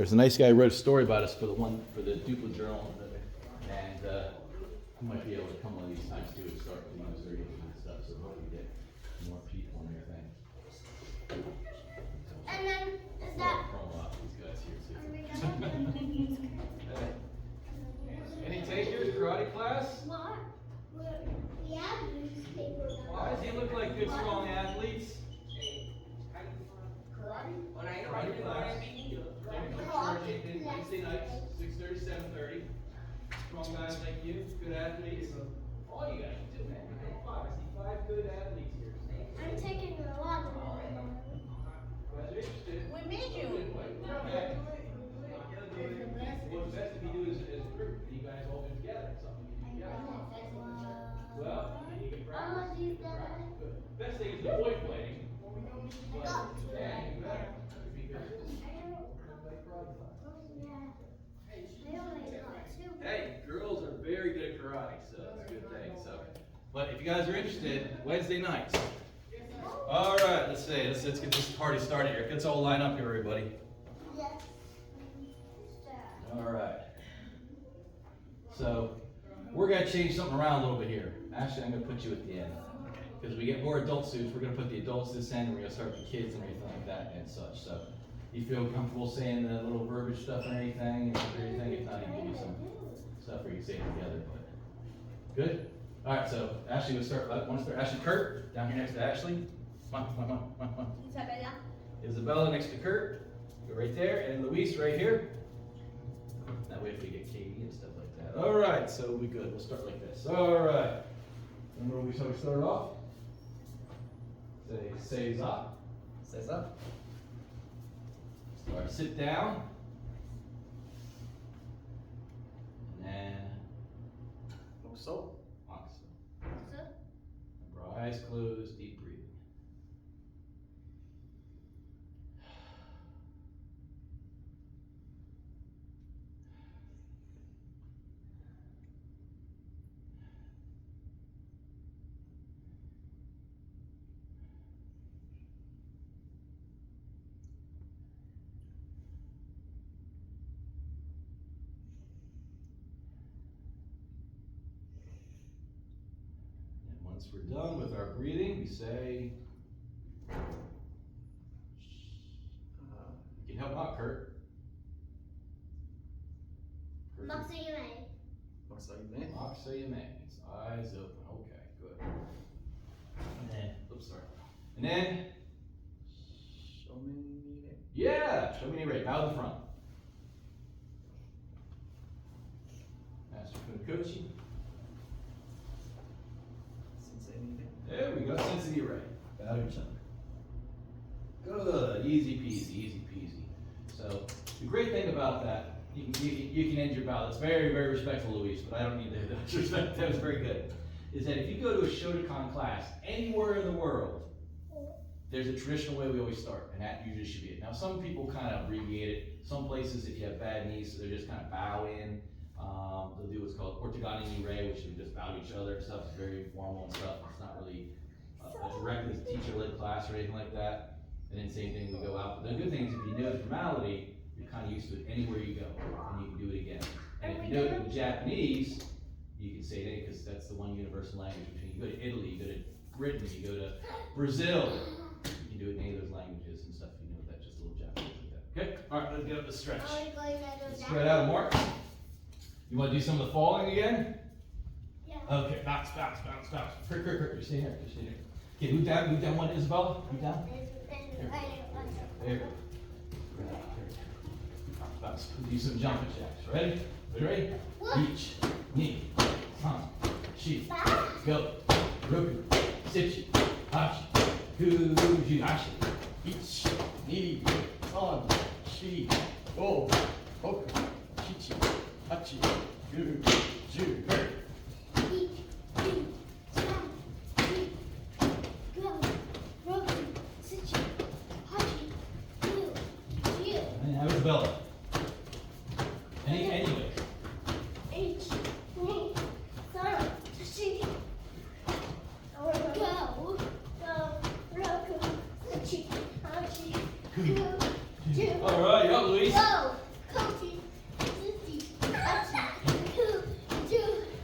There's a nice guy who wrote a story about us for the Dupla Journal, and he might be able to come one of these times too and start the demonstration and stuff, so we can get more people and everything. And then is that? These guys here too. Any takers? Karate class? What? We have newspaper. Why does he look like good, strong athletes? Karate class. Wednesday nights, 6:30, 7:30. Strong guys like you, good athletes. All you guys do, man. I see 5 good athletes here. I'm taking a lot of them. You guys are interested? We made you. Okay. What's best if you do is a group. You guys all do together. Something you do together. Well, you can practice. Good. Best thing is avoid fighting. Yeah, you better. Hey, girls are very good at karate, so it's a good thing. So, but if you guys are interested, Wednesday nights. All right, let's get this party started here. Let's all line up here, everybody. Yes. All right. So we're gonna change something around a little bit here. Actually, I'm gonna put you at the end because we get more adult students. We're gonna put the adults this end, and we're gonna start with the kids and everything like that and such. So, you feel comfortable saying the little verbiage stuff or anything? If not, I can give you some stuff where you can say it together. But good. All right. So Ashley, we'll start. Want to start? Ashley, Kurt, down here next to Ashley. Come on. Isabella. Isabella next to Kurt. Go right there, and Luis right here. That way, if we get Katie and stuff like that. All right. So we'll be good. We'll start like this. All right. Remember when we started off? Say up. Says up. Start, sit down. And then Oxo. Remember, eyes closed, deep breathing. Once we're done with our breathing, we say, you can help out, Kurt. Maksayume. Maksayume. It's eyes open. Okay, good. And then, oops, sorry. And then, yeah, show me right. Bow to the front. Master Funakochi. There we go, sensei right. Bow to each other. Good, easy peasy. So the great thing about that, you can end your bow. That's very, very respectful, Luis, but I don't need to respect. That was very good. Is that if you go to a Shodan class anywhere in the world, there's a traditional way we always start, and that usually should be it. Now some people kind of abbreviate it. Some places, if you have bad knees, so they just kind of bow in. They'll do what's called Portugani ni re, which we just bow to each other and stuff. It's very formal and stuff. It's not really a directly teacher-led class or anything like that. And then same thing, we go out. But the good thing is if you know the formality, you're kind of used to it anywhere you go, and you can do it again. And if you know it in Japanese, you can say it because that's the one universal language between. You go to Italy, you go to Britain, you go to Brazil. You can do it in any of those languages and stuff. You know that, just a little Japanese like that. Okay. All right. Let's get up the stretch. Spread out, Mark. You want to do some of the falling again? Yeah. Okay, bounce. Kurt, you're staying here, Okay, move down one, Isabella. Move down. There. Bounce. Do some jumping jacks. Ready? Ready? Reach, knee, san, shi, go, roku, sechi, hachi, kuju, ashi, ichi, ni, san, shi, go, roku, shichi, hachi, gu, ju, great. Bella. Anyway. H, me, Sarah, she, go, roku, suchi, hachi, All right, you up, Luis? go.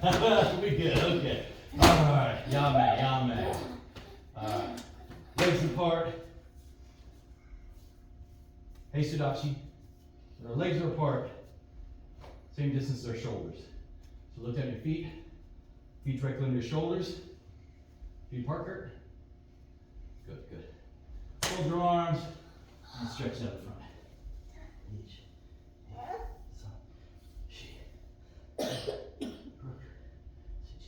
We good, okay. Alright, yame, yame. Alright. Legs apart. Hey Sudachi. Our legs are apart. Same distance as our shoulders. So look down your feet. Feet directly under your shoulders. Feet apart, Kurt. Good, good. Fold your arms and stretch out the front. Each. Son. She. Rook. Sit.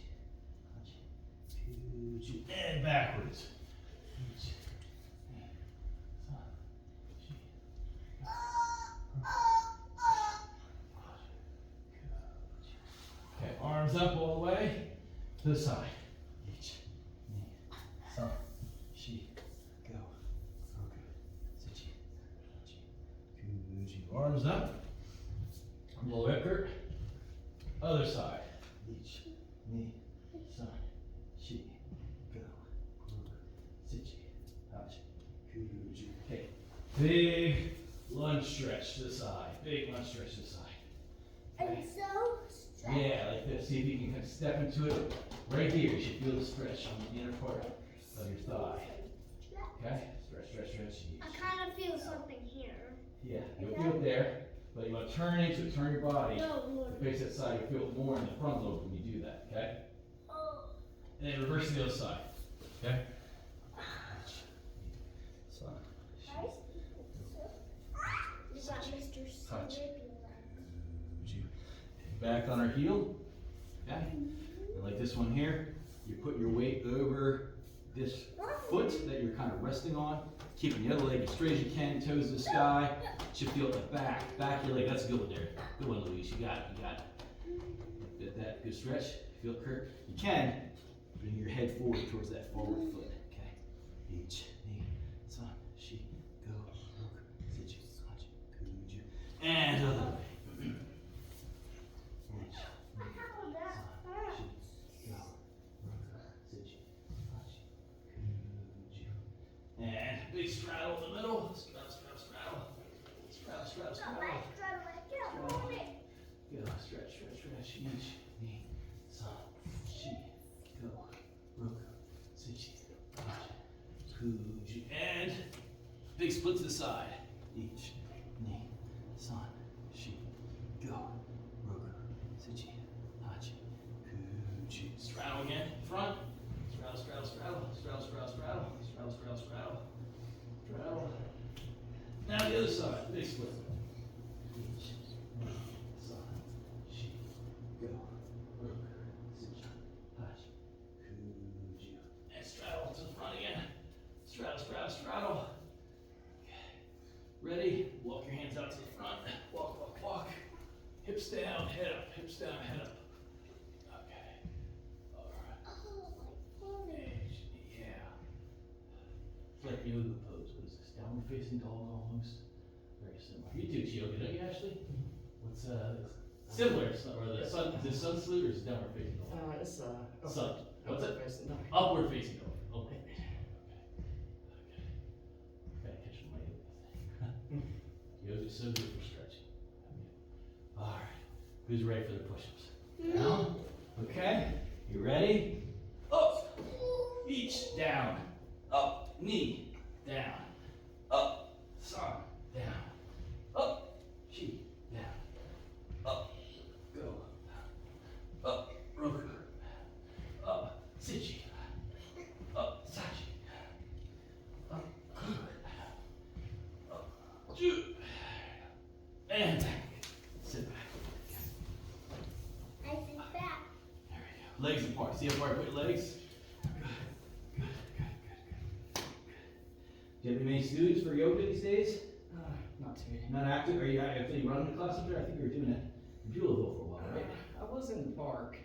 Hachi. And backwards. Each. Son. She. Okay, arms up all the way to the side. Each. Son. She. Go. Okay. Sit. Arms up. Blow up, Kurt. Other side. Each. Knee. Son. She. Go. Sit. Okay. Big lunge stretch to the side. Big lunge stretch to the side. And so stretch. Yeah, like this. See if you can kind of step into it. Right here, you should feel the stretch on the inner part of your thigh. Okay? Stretch, stretch, stretch. I kind of feel something here. Yeah, you'll feel it there, but you want to turn into it, turn your body. No, Lord. Face that side, you'll feel it more in the front lobe when you do that, okay? Oh. And then reverse to the other side, okay? Son. You got Mr. Touch. Slippy. Back on our heel, okay? And like this one here, you put your weight over this foot that you're kind of resting on, keeping the other leg as straight as you can, toes to the sky. Should feel it the back of your leg. That's a good one there. Good one, Louise. You got it, you got it. Get that, good stretch. Feel it, Kurt. You can bring your head forward towards that forward foot, okay? Each, knee, son, she, go, rook, sit, you, and other way. And big straddle in the middle. Straddle, straddle, straddle. Straddle, straddle, straddle. Go, stretch, stretch, stretch. Each, knee, son, she, go, rook, sit, kuji. And big split to the side. Each, knee, son, she, go, rook, sit, hachi, kuji. Straddle again, front. Straddle, straddle, straddle. Straddle, straddle, straddle. Straddle, straddle, straddle. Straddle. Now the other side, big split. Each, knee, son, she, go, rook, sit, hachi, kuji. And straddle to the front again. Straddle, straddle, straddle. Okay. Ready? Walk your hands out to the front. Walk, walk, walk. Hips down, head up. Hips down, head up. Okay. All right. Yeah. It's like yoga pose. What is this? Downward facing dog almost? Very similar. You do yoga, don't you, Ashley? What's similar? Or the sun? Is it sun salute or is it downward facing dog? It's Sun. What's it? facing dog. Upward facing dog. Okay. Okay. Gotta catch my yoga. Yoga's so good for stretching. All right. Who's ready for the push-ups? Down. Okay. You ready? Up. Each down. Up. Knee. Down. Up. Sun. Down. Up. Chi. Down. Up. Go. Up. Roku. Up. Sichi. Up. Sachi. Up. Ku. Up. Ju. And back. Sit back. I sit back. There we go. Legs apart. See how far I put your legs? Good. Do you have any main students for yoga these days? Not too many. Not active? Are you running the class up there? I think you were doing it in Buellville for a while, right? I was in the park.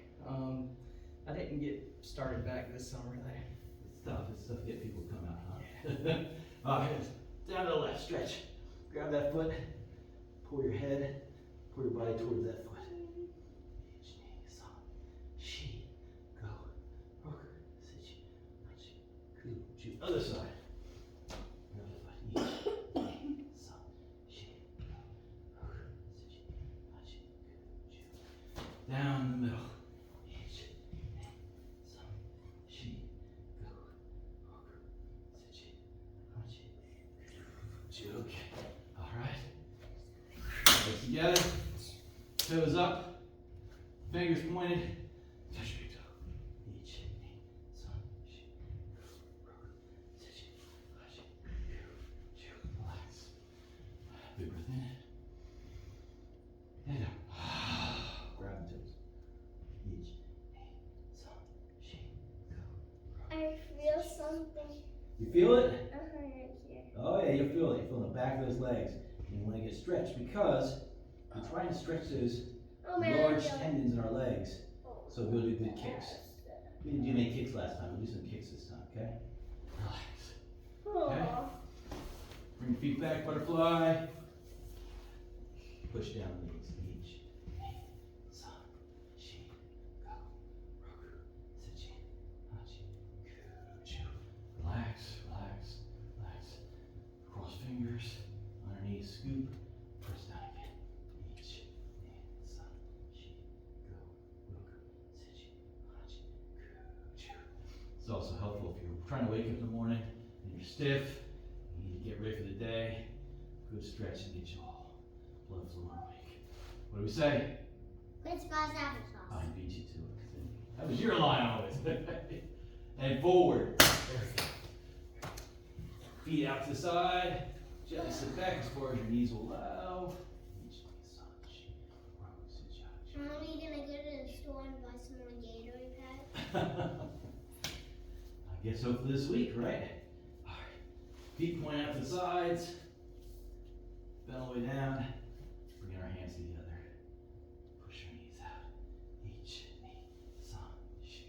I didn't get started back this summer though. It's tough to get people to come out, huh? All right, down to the left, stretch. Grab that foot, pull your head, pull your body towards that foot. Go. Other side. Down the middle. Legs together, toes up, fingers pointed. Touch your toe. Each, sun, shi, roku, sechi, hachi, kyu, chu. Relax. Big breath in. And out. Grab the toes. Each, sun, shi, go. I feel something. You feel it? Right here. Oh yeah, you'll feel it. You feel the back of those legs. And you want to get stretched because we're trying to stretch those Oh man. large tendons in our legs. So we'll do good kicks. We didn't do many kicks last time. We'll do some kicks this time, okay? Relax. Okay. Bring your feet back, butterfly. Push down the knees. Each, sun, shi, go, roku, sechi, hachi, kyu, chu. Relax, relax, relax. Cross fingers, underneath, scoop, press down again. Each, sun, shi, go, roku, sechi, hachi, kyu, chu. It's also helpful if you're trying to wake up in the morning and you're stiff, you need to get ready for the day. Good stretch and get you all blood flow and awake. What do we say? Let's pass applesauce. I beat you to it. That was your line always. And forward. There we go. Feet out to the side. Gently sit back as far as your knees will allow. When are we gonna go to the store and buy some more Gatorade pads? I guess hopefully this week, right? Alright. Feet point out to the sides. Bend all the way down. Bring our hands together. Push your knees out. Each knee. San, shi.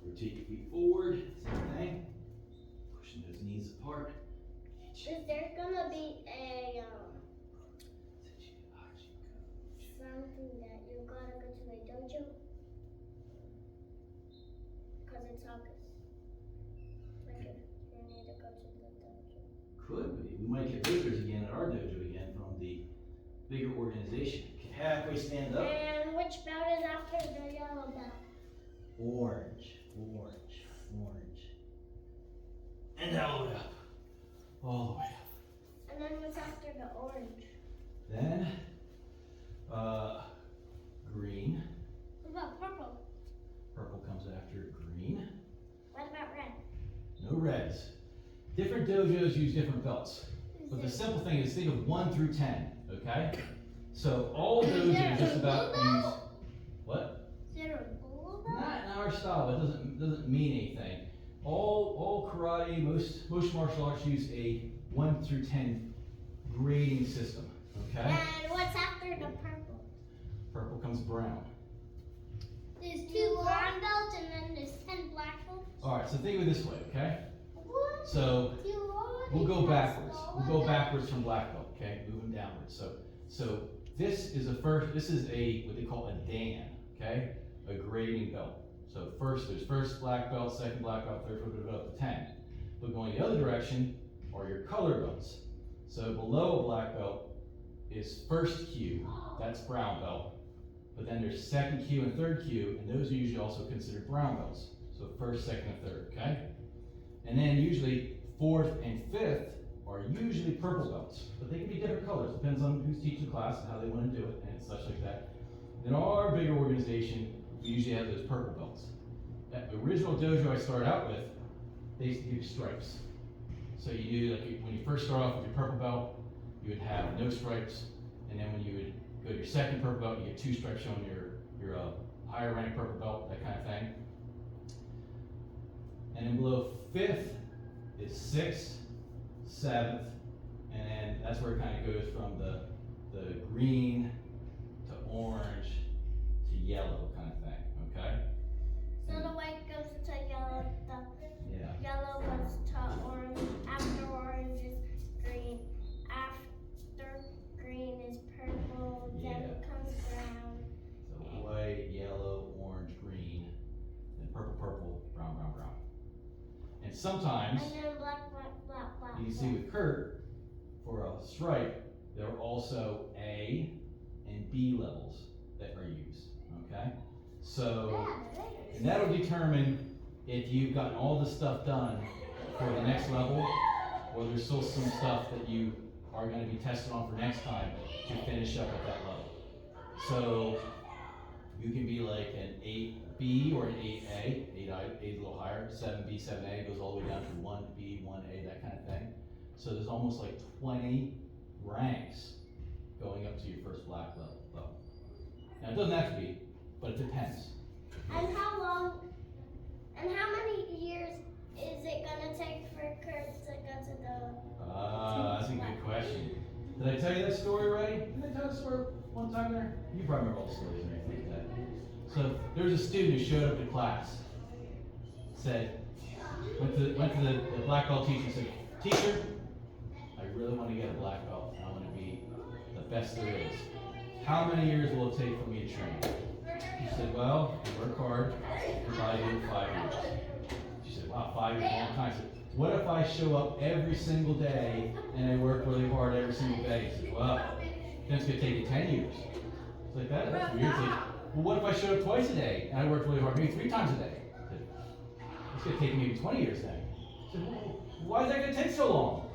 Rotate your feet forward. Same thing. Pushing those knees apart. Each. Is there gonna be a something that you gotta go to the dojo? Cause it's August. Like if you need to go to the dojo. Could be. We might get visitors again at our dojo again from the bigger organization. Can halfway stand up. And which belt is after the yellow belt? Orange, orange, orange. And all the way up. All the way up. And then what's after the orange? Then, green. What about purple? Purple comes after green. What about red? No reds. Different dojos use different belts. But the simple thing is think of 1 through 10, okay? So all dojos just about use, what? Is there a blue belt? Not in our style, it doesn't mean anything. All karate, most martial arts use a 1 through 10 grading system, okay? And what's after the purple? Purple comes brown. There's 2 brown belts and then there's 10 black belts. Alright, so think of it this way, okay? What? So You already we'll go passed backwards. all We'll of go them. backwards from black belt, okay? Moving downwards. So this is a what they call a Dan, okay? A grading belt. So there's first black belt, second black belt, third black belt to 10. But going the other direction are your color belts. So below a black belt is first Q, that's brown belt. But then there's second Q and third Q, and those are usually also considered brown belts. So first, second, and third, okay? And then usually fourth and fifth are usually purple belts, but they can be different colors. Depends on who's teaching the class and how they want to do it and such like that. In our bigger organization, we usually have those purple belts. That original dojo I started out with, they used to give you stripes. So you do when you first start off with your purple belt, you would have no stripes, and then when you would go to your second purple belt, you get 2 stripes showing your higher rank purple belt, that kind of thing. And then below 5th is 6th, 7th, and then that's where it kind of goes from the green to orange to yellow kind of thing, okay? So the white goes to yellow, Yeah. the yellow goes to orange, after orange is green, after green is purple, then Yeah. comes brown. So white, yellow, orange, green, then purple, purple, brown, brown, brown. And sometimes, And then black, black, black, black. you can see with Kurt, for a stripe, there are also A and B levels that are used, okay? So, and that'll determine if you've gotten all the stuff done for the next level, or there's still some stuff that you are going to be tested on for next time to finish up at that level. So you can be like an 8B or an 8A, 8 is a little higher, 7B, 7A goes all the way down to 1B, 1A, that kind of thing. So there's almost like 20 ranks going up to your first black level. Now it doesn't have to be, but it depends. And how long, and how many years is it gonna take for Kurt to go to the? That's a good question. Did I tell you that story already? Did I tell that story one time there? You probably remember all the stories and everything like that. So there was a student who showed up to class, said, went to the black belt teacher and said, "Teacher, I really want to get a black belt. I want to be the best there is. How many years will it take for me to train?" She said, "Well, you work hard, you'll probably do it 5 years." She said, "Wow, 5 years, a long time." I said, "What if I show up every single day and I work really hard every single day?" She said, "Well, then it's going to take you 10 years. It's like that. That's weird. Well, what if I showed up twice a day and I worked really hard, maybe 3 times a day? I said, "It's going to take maybe 20 years then." I said, "Well, why is that going to take so long?"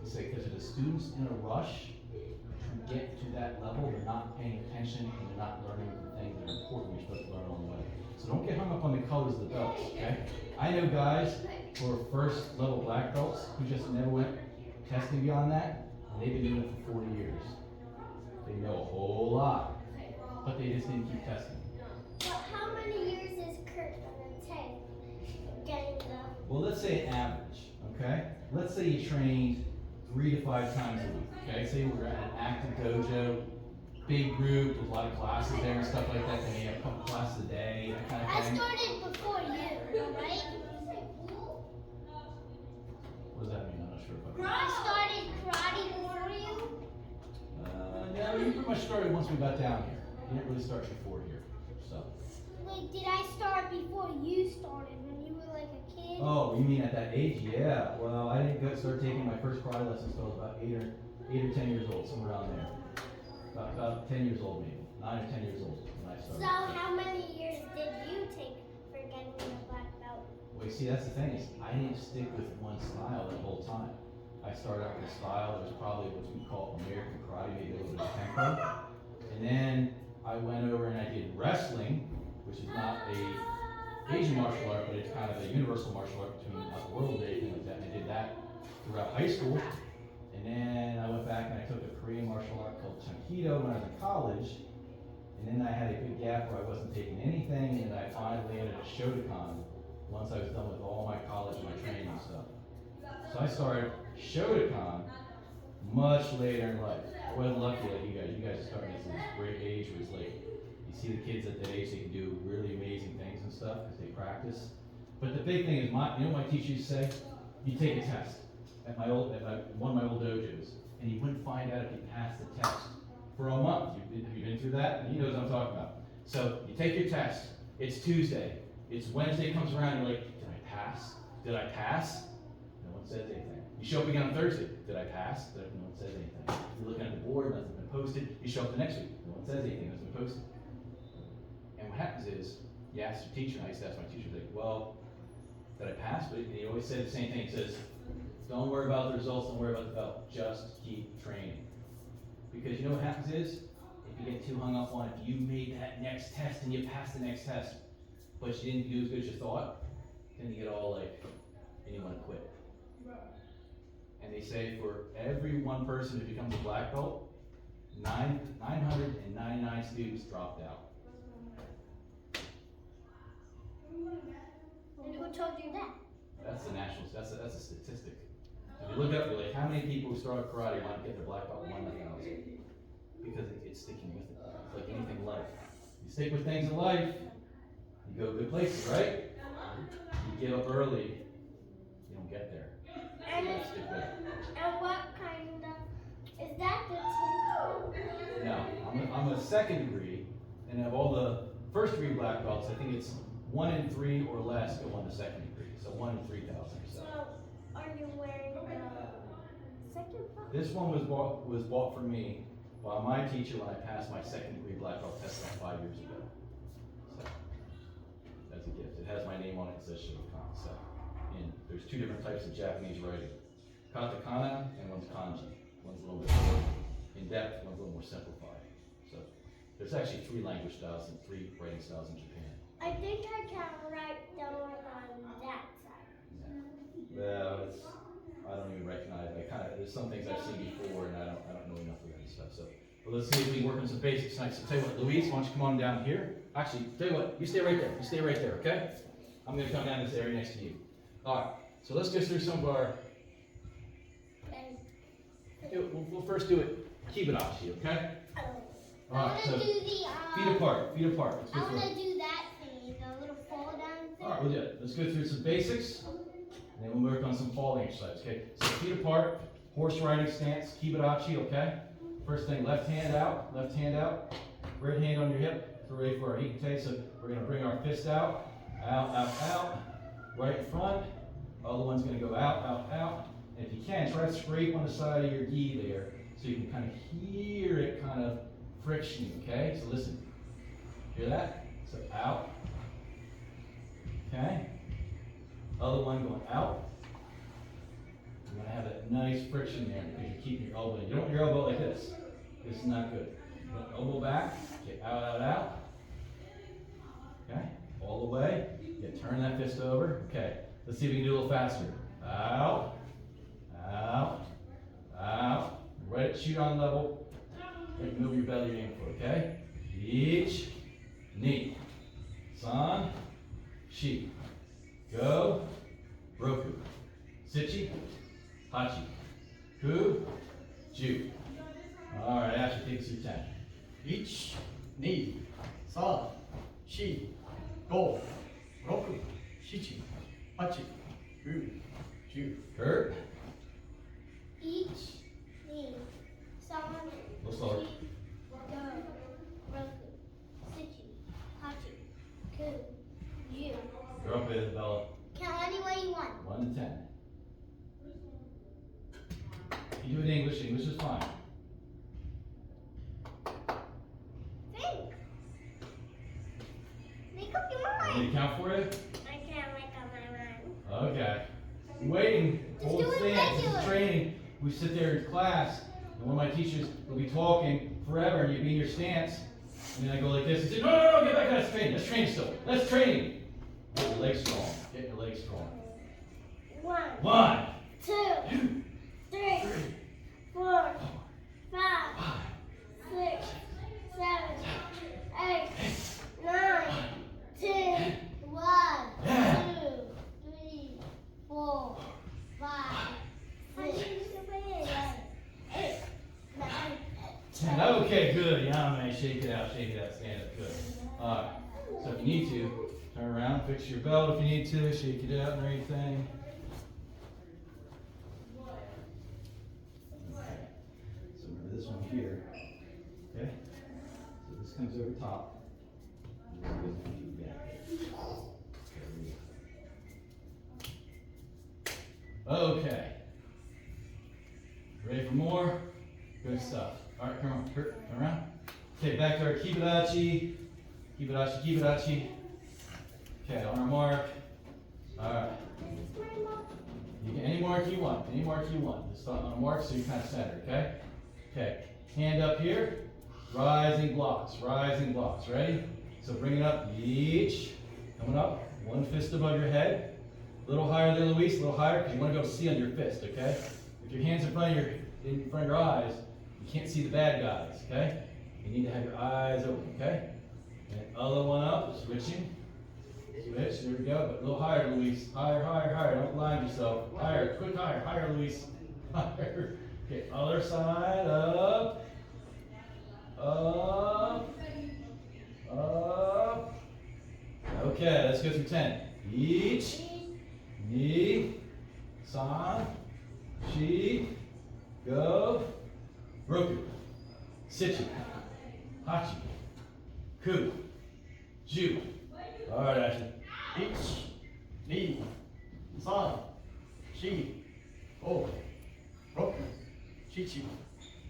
He said, "Because if the student's in a rush to get to that level, they're not paying attention and they're not learning the things that are important you're supposed to learn along the way. So don't get hung up on the colors of the belts, okay?" I know guys who are first level black belts who just never went testing beyond that, and they've been doing it for 40 years. They know a whole lot, but they just didn't keep testing. But how many years is Kurt gonna take getting the? Well, let's say average, okay? Let's say you trained 3 to 5 times a week, okay? Say we're at an active dojo, big group, there's a lot of classes there and stuff like that. Then you have a couple classes a day, that kind of I thing. started before you, right? What does that mean? I'm not sure if I started karate before you. No, you pretty much started once we got down here. You didn't really start before here, so. Wait, did I start before you started when you were like a kid? Oh, you mean at that age? Yeah. Well, I didn't start taking my first karate lessons until I was about 8 or 10 years old, somewhere around there. About 10 years old, maybe 9 or 10 years old when I started. So how many years did you take for getting the black belt? Well, you see, that's the thing is I didn't stick with one style the whole time. I started out with a style that was probably what we call American karate, maybe a little bit of tempo. And then I went over and I did wrestling, which is not a Asian martial art, but it's kind of a universal martial art between the world and everything like that. And I did that throughout high school. And then I went back and I took a Korean martial art called Aikido when I was in college. And then I had a good gap where I wasn't taking anything, and I finally ended at Shodan once I was done with all my college and my training and stuff. So I started Shodan much later in life. I wasn't lucky like you guys. You guys are starting at this great age where it's like, you see the kids at that age, they can do really amazing things and stuff because they practice. But the big thing is, you know what my teacher used to say? You take a test at one of my old dojos, and you wouldn't find out if you passed the test for a month. Have you been through that? He knows what I'm talking about. So you take your test. It's Tuesday. It's Wednesday comes around, you're like, did I pass? Did I pass? No one says anything. You show up again on Thursday. Did I pass? No one says anything. You're looking at the board, nothing's been posted. You show up the next week. No one says anything, nothing's been posted. And what happens is, you ask your teacher, and I used to ask my teacher, like, well, did I pass? But he always said the same thing. He says, don't worry about the results, don't worry about the belt. Just keep training. Because you know what happens is, if you get too hung up on if you made that next test and you passed the next test, but you didn't do as good as you thought, then you get all like, and you want to quit. And they say for every one person who becomes a black belt, 999 students dropped out. And who told you that? That's a statistic. If you look up, you're like, how many people who start karate want to get their black belt in 1,000? Because it's sticking with it. It's like anything in life. You stick with things in life, you go good places, right? You give up early, you don't get there. And, You gotta stick with it. and what kind of, is that the tempo? No, I'm a second degree, and of all the first degree black belts, I think it's 1 in 3 or less go on the second degree. So 1 in 3,000 or so. So, are you wearing the second belt? This one was bought for me by my teacher when I passed my second degree black belt test about 5 years ago. So that's a gift. It has my name on it. It says Shodan. So, and there's 2 different types of Japanese writing. katakana and one's kanji. One's a little bit more in depth, one's a little more simplified. So there's actually 3 language styles and 3 writing styles in Japan. I think I can write down on that side. Well, I don't even recognize. There's some things I've seen before, and I don't know enough of that stuff. So, but let's see if we can work on some basics tonight. So, tell you what, Louise, why don't you come on down here? Actually, tell you what, you stay right there. You stay right there, okay? I'm going to come down this area next to you. All right. So let's go through some of our. We'll first do it kibarashi, okay? All right. So feet apart. Feet apart. Let's go I through want it. to do that thing, the little fall down thing. All right, we'll do it. Let's go through some basics. And then we'll work on some falling exercises, okay? So feet apart, horse riding stance, kibarashi, okay? First thing, left hand out, right hand on your hip. So we're ready for our ikite. So we're gonna bring our fist out, out, right in front. Other one's gonna go out. And if you can, try to scrape on the side of your gi there so you can kind of hear it kind of friction, okay? So listen, hear that? So out, okay? Other one going out. You're going to have that nice friction there because you're keeping your elbow in. You don't want your elbow like this. This is not good. Put elbow back. Okay, out. Okay, all the way. Yeah, turn that fist over. Okay, let's see if we can do a little faster. Out. Right at Shodan level. Right, move your belly in for, okay? Each, knee. San, shi. Go, roku, sichi, hachi, ku, ju. All right, Ashley, take us through 10. Ich, ni, sa, shi, go, roku, shichi, hachi, ku, ju. Kurt, Each, knee, san, a little slower. shi, go, roku, sichi, hachi, ku, ju. You're up with Bella. Count any way you want. 1 to 10. You do it in English. English is fine. Think. Make up your Want me mind. to count for you? I can't make up my mind. Okay. I'm waiting. Just Hold do it stance. This is regular. training. We sit there in class, and one of my teachers will be talking forever, and you be in your stance, and then I go like this and say, no, get back. That's training. That's training still. That's training. Get your legs strong. Get your legs strong. 1, 2, 3, 4, 5, 6, 7, 8, 9, 10, 1, 2, 3, 4, 5, 6, 7, 8, 9, 10. Okay, good. Yeah, man. Shake it out. Stand up. Good. All right. So if you need to, turn around, fix your belt if you need to, shake it out and everything. Okay. So remember this one here. Okay? So this comes over top. This goes on your back. Okay. Ready for more? Good stuff. All right, come on. Turn around. Okay, back to our kibarashi. Kibarashi. Okay, on our mark. Alright. You can any mark you want. Just start on a mark so you're kind of centered, okay? Okay. Hand up here. Rising blocks. Ready? So bring it up. Each. Coming up. One fist above your head. A little higher there, Luis. A little higher because you want to go see on your fist, okay? If your hand's in front of your eyes, you can't see the bad guys, okay? You need to have your eyes open, okay? And other one up, switching. Switch, there we go, but a little higher, Luis. Higher, don't blind yourself. Higher, quick higher, Luis. Higher. Okay, other side, up. Okay, let's go through 10. Each, ni, san, shi, go, roku, sichi, hachi, ku, ju. All right, Ashley. Ich, ni, san, shi, go, roku, shichi,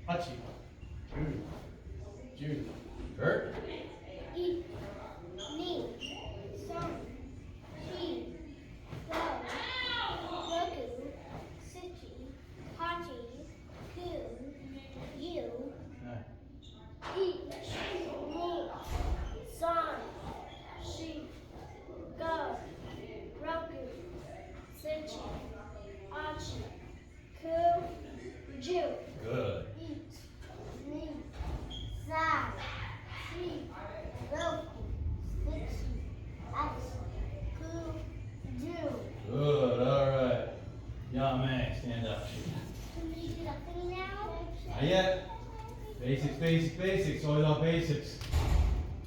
hachi, ku, ju. Kurt. Each, knee, san, shi, go, roku, sichi, Ju. Good. Ich, ni, san, shi, roku, sichi, achi, ku, ju. Good. All right. Yeah, man. Stand up. Can we do the thing now? Not yet. Basics, basics, basics. Always all basics.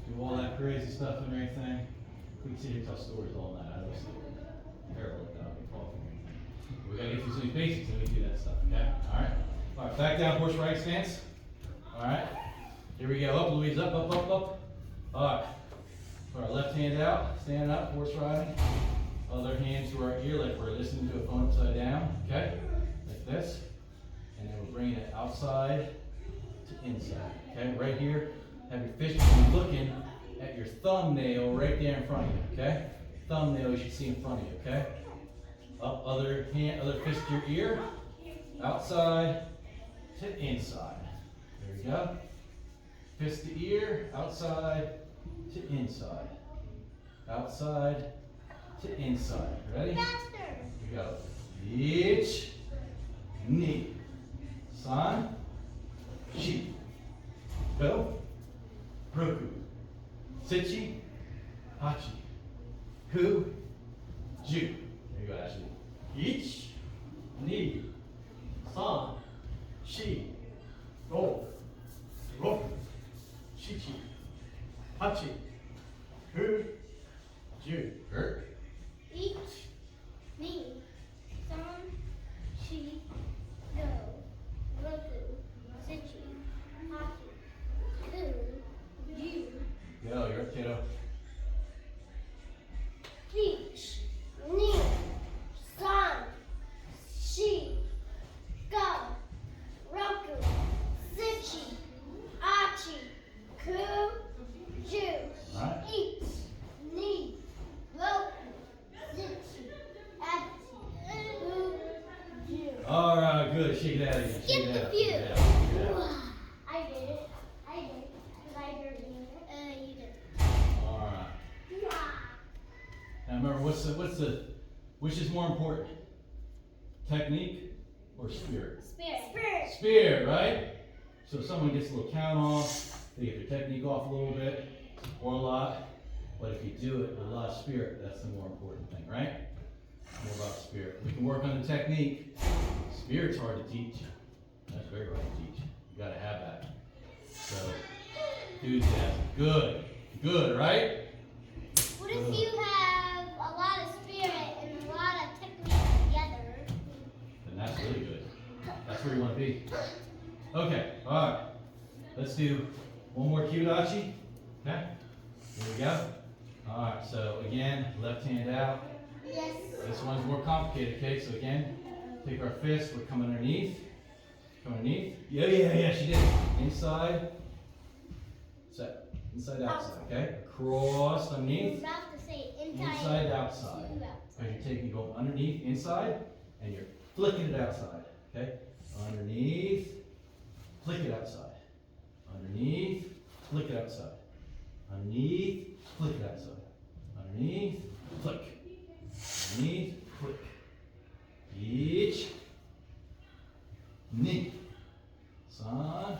Do all that crazy stuff and everything. We can sit here and tell stories all night. I know it's terrible at that. I'll be talking and everything. We gotta get through some of these basics and we can do that stuff. Okay? All right. All right. Back down, horse riding stance. All right. Here we go. Up, Louise. Up, up, up, up. All right. Put our left hand out. Stand up. Horse riding. Other hand to our ear, like we're listening to a phone upside down. Okay? Like this. And then we're bringing it outside to inside. Okay? Right here. Have your fist looking at your thumbnail right there in front of you. Okay? Thumbnail you should see in front of you. Okay? Up, other hand, other fist to your ear. Outside to inside. There we go. Fist to ear, outside to inside. Outside to inside. Ready? Faster. Here we go. Ich, ni, san, shi. Go. Roku. Sichi, hachi. Ku, ju. There you go, Ashley. Ich, ni, san, shi, go, roku, shichi, hachi, ku, ju. Kurt. Ich, ni, san, shi, go, roku, sichi, hachi, ku, ju. Go, you're up, kiddo. Ich, ni, san, shi, go, roku, sichi, achi, ku, ju. Alright. Ich, ni, roku, sichi, achi, ku, ju. All right, good. Shake it out again. Shake Skip it the out. few. Shake it out. Shake it out. I did it. I did it. Because I heard you. You did. All right. Now remember, which is more important? Technique or spirit? Spirit. Spirit. Spirit, right? So if someone gets a little count off, they get their technique off a little bit or a lot. But if you do it with a lot of spirit, that's the more important thing, right? More about spirit. We can work on the technique. Spirit's hard to teach. That's very hard to teach. You gotta have that. So, enthusiasm. Good. Good, right? What if you have a lot of spirit and a lot of technique together? Then that's really good. That's where you want to be. Okay, all right. Let's do one more Kyudachi. Okay? Here we go. All right, so again, left hand out. Yes. This one's more complicated, okay? So again, take our fist, we're coming underneath. Come underneath. Yeah, she did it. Inside. Set. Inside, outside, okay? Across, I was underneath. about to say inside. Inside, outside. to So you're taking, go underneath, inside, and you're flicking it outside, okay? Underneath, flick it outside. Underneath, flick it outside. Underneath, flick it outside. Underneath, flick. Underneath, flick. Ich, ni, san,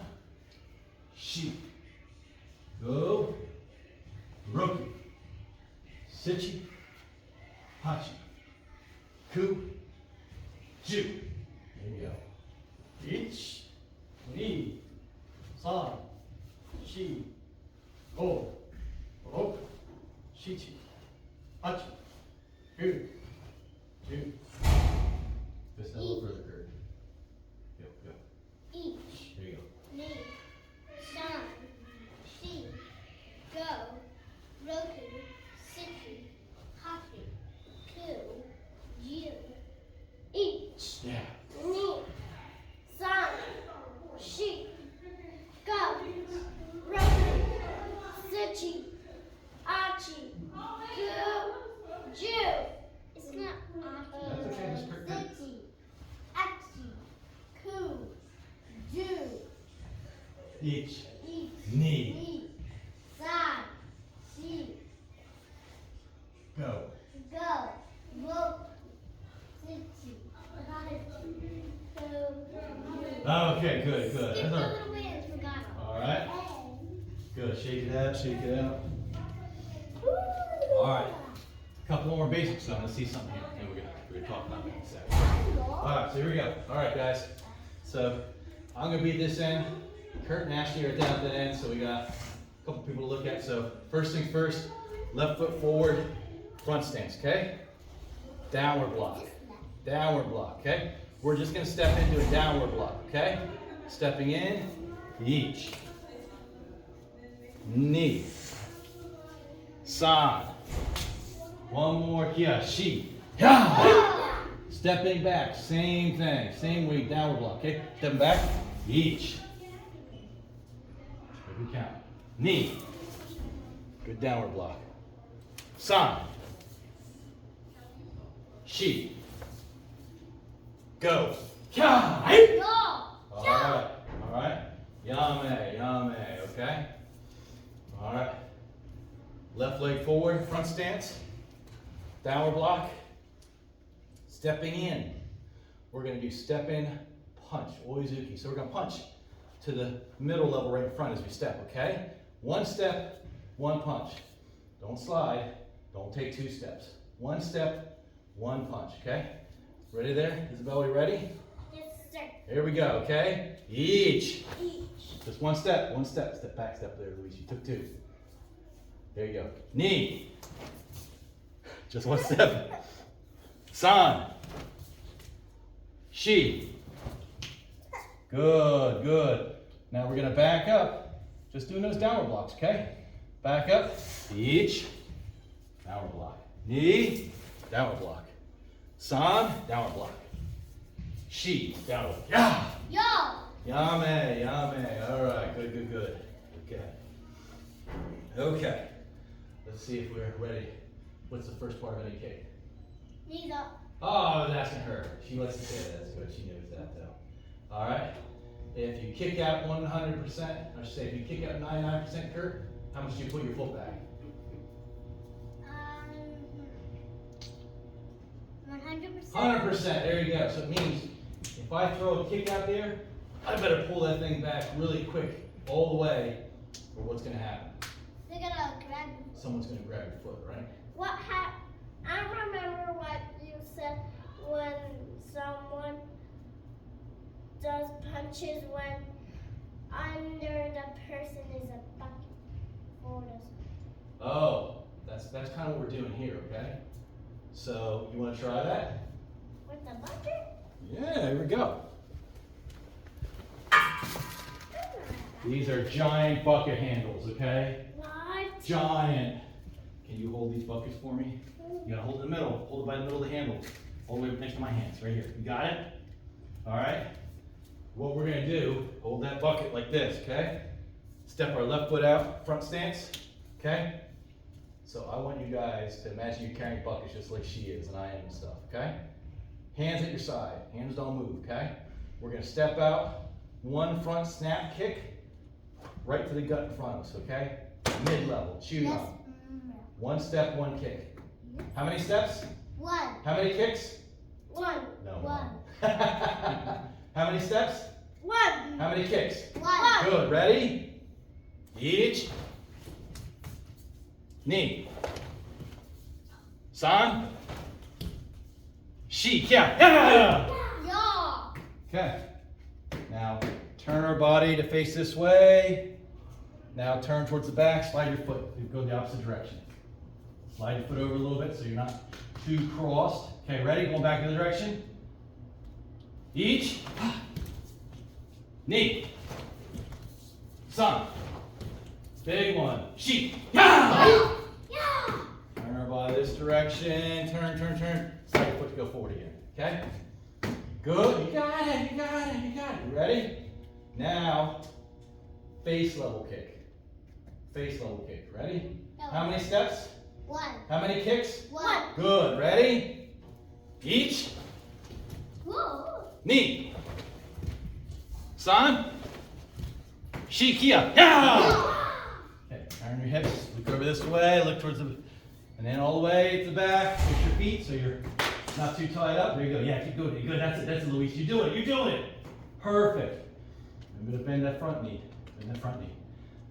shi, go, roku, sichi, hachi, ku, ju. There you go. Ich, ni, san, shi, go, roku, shichi, hachi, ku, ju. Just a little further, Kurt. Go. each, There you go. ni, san, shi, go, roku, sichi, hachi, ku, ju. Each, Yeah. ni, san, shi, go, roku, sichi, achi, ku, ju. It's not achi. That's okay, just correct it. Sichi, achi, ku, ju. Ich, Each, ni, san, shi, go. go, roku, sichi, hachi, ku, ju. Okay, good, good. Skip That's the all right. little bit and forgot. All right. Good. Shake it out, shake it out. All right. A couple more basics done. Let's see something here. And we're gonna talk about that in a second. All right, so here we go. All right, guys. So I'm gonna be at this end. Kurt and Ashley are down at that end. So we got a couple people to look at. So first things first, left foot forward, front stance, okay? Downward block. Downward block, okay? We're just gonna step into a downward block, okay? Stepping in, each. Knee. San. One more, kia, shi. Ya. Stepping back, same thing, same way, downward block, okay? Stepping back, each. Good count. Knee. Good downward block. San. Shi. Go. Kya. Hey. All right. Yame, okay? All right. Left leg forward, front stance. Downward block. Stepping in. We're gonna do step in, punch, oizuki. So we're gonna punch to the middle level right in front as we step, okay? One step, one punch. Don't slide, don't take two steps. One step, one punch, okay? Ready there? Isabel, we ready? Yes, sir. Here we go, okay? Each. Each. Just one step, step back, step there, Luis. You took two. There you go. Knee. Just one step. San. Shi. Good, good. Now we're gonna back up. Just doing those downward blocks, okay? Back up. Each. Downward block. Knee. Downward block. San. Downward block. Shi. Downward. Yeah. Yo. Yame, yame. All right, good, good, good. Okay. Okay. Let's see if we're ready. What's the first part of any cake? Knees up. Oh, that's in her. She likes to say that. That's good. She knows that though. All right. If you kick out 100%, I should say, if you kick out 99%, Kurt, how much do you put your foot back? 100%. 100%. There you go. So it means if I throw a kick out there, I better pull that thing back really quick, all the way, or what's going to happen? They're gonna grab. Someone's going to grab your foot, right? What happened? I remember what you said when someone does punches when under the person is a bucket full of. Oh, that's kind of what we're doing here, okay? So you want to try that? With the bucket? Yeah, here we go. These are giant bucket handles, okay? What? Giant. Can you hold these buckets for me? You gotta hold it in the middle. Hold it by the middle of the handle. All the way next to my hands, right here. You got it? All right. What we're gonna do, hold that bucket like this, okay? Step our left foot out, front stance, okay? So I want you guys to imagine you're carrying buckets just like she is and I am and stuff, okay? Hands at your side. Hands don't move, okay? We're gonna step out, one front snap kick, right to the gut in front of us, okay? Mid-level, chew Yes. on. One step, one kick. How many steps? One. How many kicks? One. No. One. How many steps? One. How many kicks? One. Good, ready? Each. Knee. San. Shi, kya. Yeah! Yo. Okay. Now turn our body to face this way. Now turn towards the back, slide your foot, go the opposite direction. Slide your foot over a little bit so you're not too crossed. Okay, ready? Going back in the direction. Each. Knee. San. Big one. Shi. Yeah! Yeah. Turn our body this direction. Turn. Slide your foot to go forward again. Okay? Good. You got it. You ready? Now, face level kick. Face level kick. Ready? How many steps? One. How many kicks? One. Good. Ready? Each. Whoa. Knee. San. Shikia. Yeah! Okay, turn your hips. Look over this way. Look towards the, and then all the way to the back. Push your feet so you're not too tied up. There you go. Yeah, keep going. Good. That's it, Luis. You're doing it. Perfect. Remember to bend that front knee. Bend that front knee.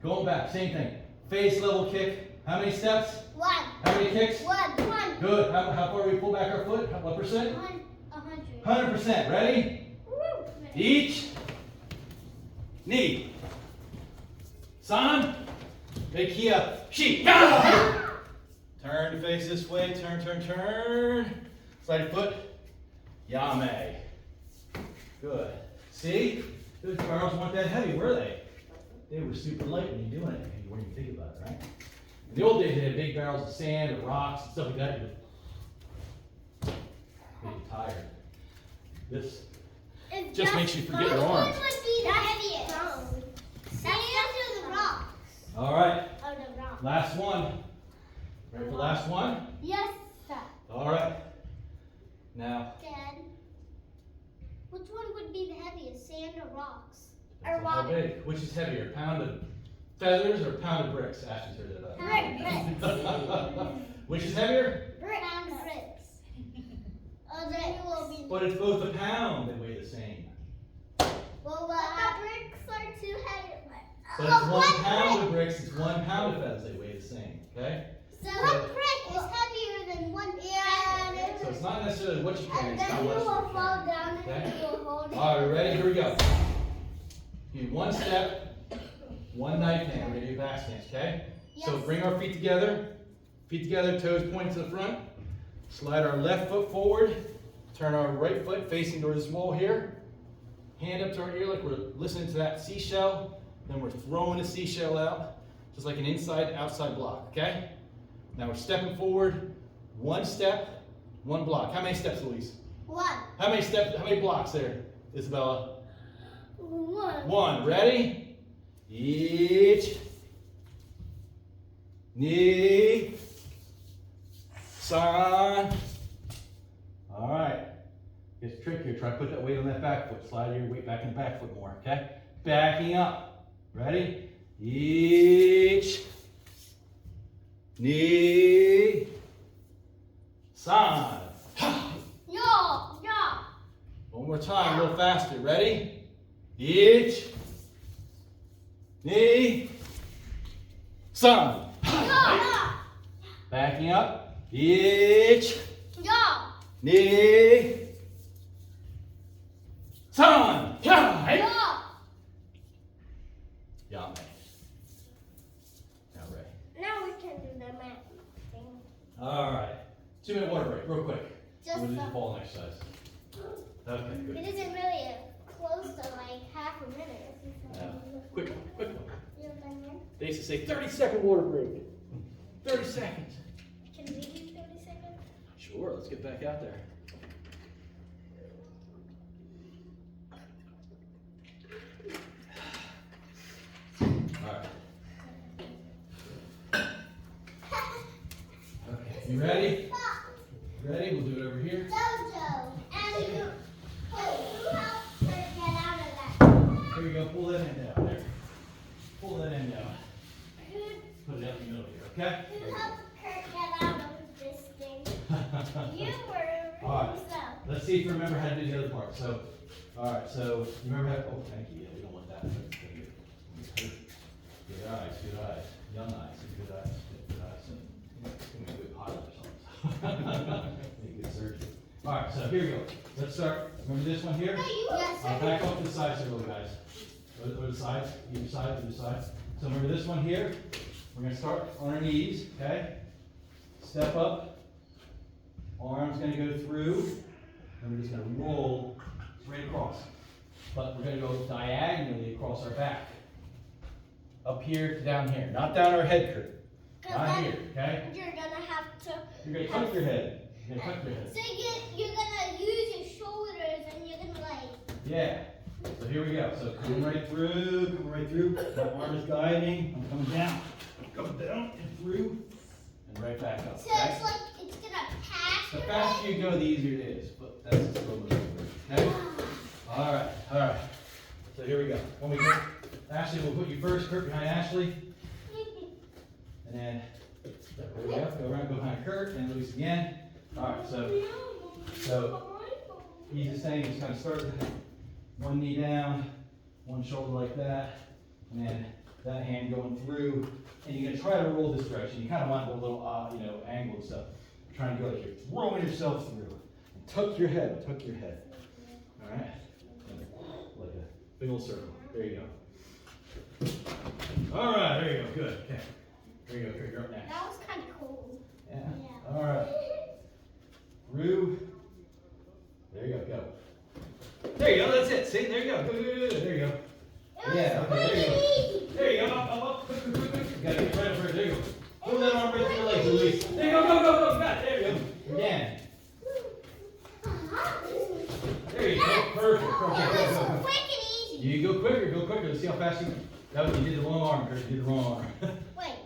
Going back, same thing. Face level kick. How many steps? 1. How many kicks? 1. Good. How far do we pull back our foot? What percent? 100. 100%. Ready? Each knee. San. Big kia. Shi. Turn to face this way. Turn, turn, turn. Slide your foot. Yame. Good. See? Those barrels weren't that heavy, were they? They were super light when you're doing it. You weren't even thinking about it, right? In the old days, they had big barrels of sand and rocks and stuff like that. You'd get tired. This just makes you forget your arms. Which one would be the heaviest? Sand or the rocks? All right. Oh, the rocks. Last one. Ready for the last one? Yes, sir. All right. Now. Dad, which one would be the heaviest, sand or rocks? Or how big? Which is heavier, pound of feathers or pound of bricks? Ashley's heard that. Bricks. Which is heavier? Bricks. Oh, then it will be. But it's both a pound. They weigh the same. Well, the bricks are too heavy. But it's 1 pound of bricks. It's 1 pound of feathers. They weigh the same. Okay. So one brick is heavier than one. Yeah. So it's not necessarily what you carry. And It's then not you what will you fall carry. down Okay. and you will hold it. All right, ready? Here we go. Give me 1 step, 1 knife hand. We're gonna do back stance, okay? So Yes. bring our feet together, toes pointing to the front. Slide our left foot forward. Turn our right foot facing towards this wall here. Hand up to our ear like we're listening to that seashell. Then we're throwing the seashell out, just like an inside-outside block, okay? Now we're stepping forward, 1 step, 1 block. How many steps, Louise? 1. How many blocks there, Isabella? 1. 1. Ready? Each knee. San. All right. It's trickier. Try to put that weight on that back foot. Slide your weight back in the back foot more, okay? Backing up. Ready? Each knee. San. Yeah. One more time, a little faster. Ready? Each knee. San. Backing up. Each knee. San. Yame. Now ready. Now we can do the mat thing. All right. 2-minute water break, real quick. Just We'll do the- the ball exercise. Okay, It good. isn't really close to like half a minute. Quick one, quick one. You have done here? They used to say 30-second water break. 30 seconds. Can we do 30 seconds? Sure, let's get back out there. All right. Okay, you ready? Ready? We'll do it over here. Jojo, and you, who helped her get out of that? Here we go. Pull that end down there. Pull that end down. Who, Put it out in the middle here, okay? who helped her get out of this thing? You were All right. yourself. Let's see if you remember how to do the other part. So, all right. So you remember how? Oh, thank you. Yeah, we don't want that. Good eyes. Good eyes. Young eyes. Good eyes. Good eyes. It's gonna be a good pilot or something. Be a good surgeon. All right. So here we go. Let's start. Remember this one here? Yes. Back off to the sides here, little guys. Or the sides. Either side. Either side. So remember this one here. We're gonna start on our knees. Okay. Step up. Arm's gonna go through, and we're just gonna roll straight across. But we're gonna go diagonally across our back. Up here to down here, not down our head curve. Not here, okay? You're gonna have to. You're gonna tuck your head. You're gonna tuck your head. So you're gonna use your shoulders and you're gonna like. Yeah. So here we go. So coming right through, My arm is guiding. I'm coming down. Coming down and through, and right back up. So Okay? it's like it's gonna pass. The your faster leg. you go, the easier it is. But that's a slow motion. Okay? All right, all right. So here we go. When we go, Ashley, we'll put you first, Kurt behind Ashley, and then there we go. Go around, go behind Kurt, and Luis again. All right, so easiest thing is kind of start one knee down, one shoulder like that, and then that hand going through, and you're gonna try to roll this direction. You kind of want a little, angle and stuff. You're trying to go like you're throwing yourself through. And tuck your head, All right? Like a big old circle. There you go. All right, there you go, good, okay. There you go, you're up next. That was kind of cool. Yeah, all right. Through. There you go. There you go, that's it. See, there you go. Good. There you go. Yeah, okay, there you go. There you go, up. Quick. You gotta get right up there. There you go. Pull that arm right through your legs, Luis. There you go, go. Got it. There you go. Again. There you go. Perfect. Go. Quick and easy. You go quicker. Let's see how fast you can. That was, you did the wrong arm, Chris. You did the wrong arm. Wait.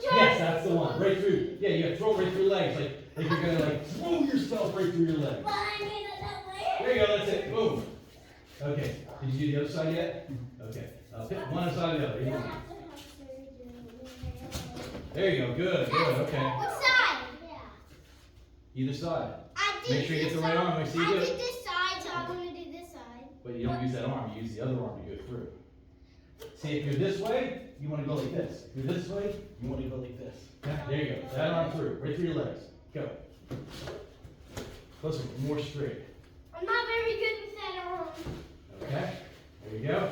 Yes, that's the one. Right through. Yeah, you gotta throw it right through your legs. Like you're gonna throw yourself right through your legs. But I need another. There you go, that's it. Boom. Okay. Did you do the other side yet? Okay. Pick one side or the other. There you go. Good. Okay. What side? Either side. I did Make sure you this get the right side. arm. I see you I do did it. this side, so I'm going to do this side. But you don't use that arm. You use the other arm to go through. See, if you're this way, you want to go like this. If you're this way, you want to go like this. Okay? There you go. That arm through. Right through your legs. Go. Closer. More straight. I'm not very good with that arm. Okay, there you go.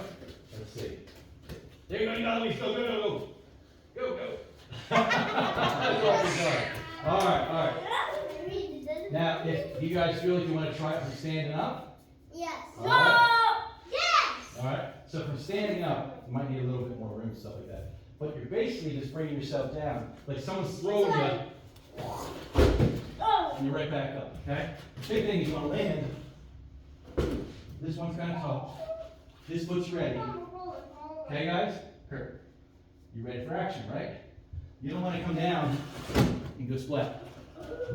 Let's see. There you go, you got it. Go. Go. That's all we got. All right. Now, if you guys feel like you want to try it from standing up. Yes. All right. Yes. All right, so from standing up, you might need a little bit more room, stuff like that. But you're basically just bringing yourself down. Like someone's throwing you, and you're right back up, okay? The big thing is you want to land. This one's kind of tough. This foot's ready. Okay, guys? Kurt, you ready for action, right? You don't want to come down and go splat.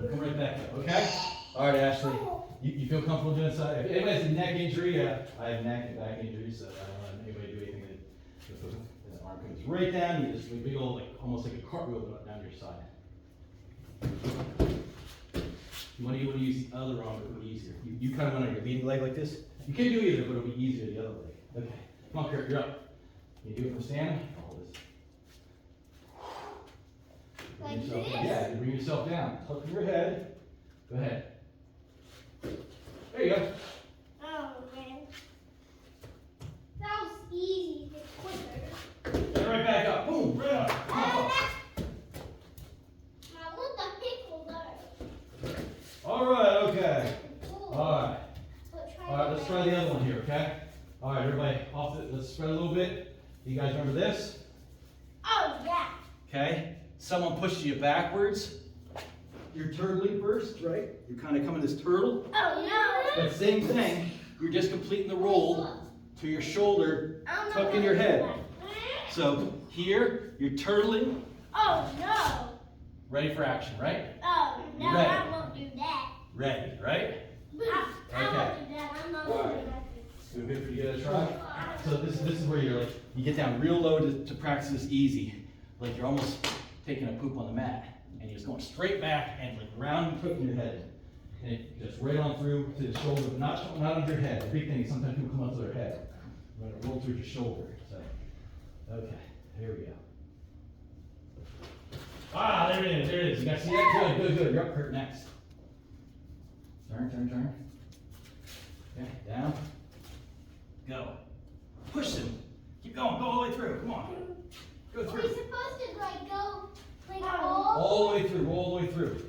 Come right back up, okay? All right, Ashley. You feel comfortable doing something? If anybody has a neck injury, I have neck and back injuries, so I don't want anybody to do anything that the arm comes right down. You just a big old, almost like a cartwheel down your side. You want to use the other arm, but it'll be easier. You kind of want your leading leg like this. You can do either, but it'll be easier the other leg. Okay, come on, Kurt, you're up. You do it from standing. Hold this. Like yourself, this? yeah, you bring yourself down. Tuck your head. Go ahead. There you go. Oh, man. That was easy. It's quicker. Get right back up. Boom, right up. Come on. Now, what the heck was that? All right, okay. Cool. All right. But All right, let's try the other one here, okay? All right, everybody, off it. Let's spread a little bit. You guys remember this? Oh, yeah. Okay. Someone pushes you backwards. You're turtling first, right? You're kind of coming this turtle. Oh, no. But same thing. You're just completing the roll to your shoulder, tucking your head. So here, you're turtling. Oh, no. Ready for action, right? Oh, no, Ready. I won't do that. Ready, right? I won't do that. I'm not All going right. to do that. So good for you to try. So this is where you're like, you get down real low to practice this easy. Like you're almost taking a poop on the mat. And you're just going straight back and like round and putting your head. And it just right on through to the shoulder, but not under your head. The big thing is sometimes people come up to their head. You're going to roll through your shoulder. So, okay, here we go. Ah, there it is. You guys see that? Good. You're up, Kurt, next. Turn. Okay, down. Go. Push them. Keep going. Go all the way through. Come on. Go Are we through. supposed to like go like All the way through. Go all the way through.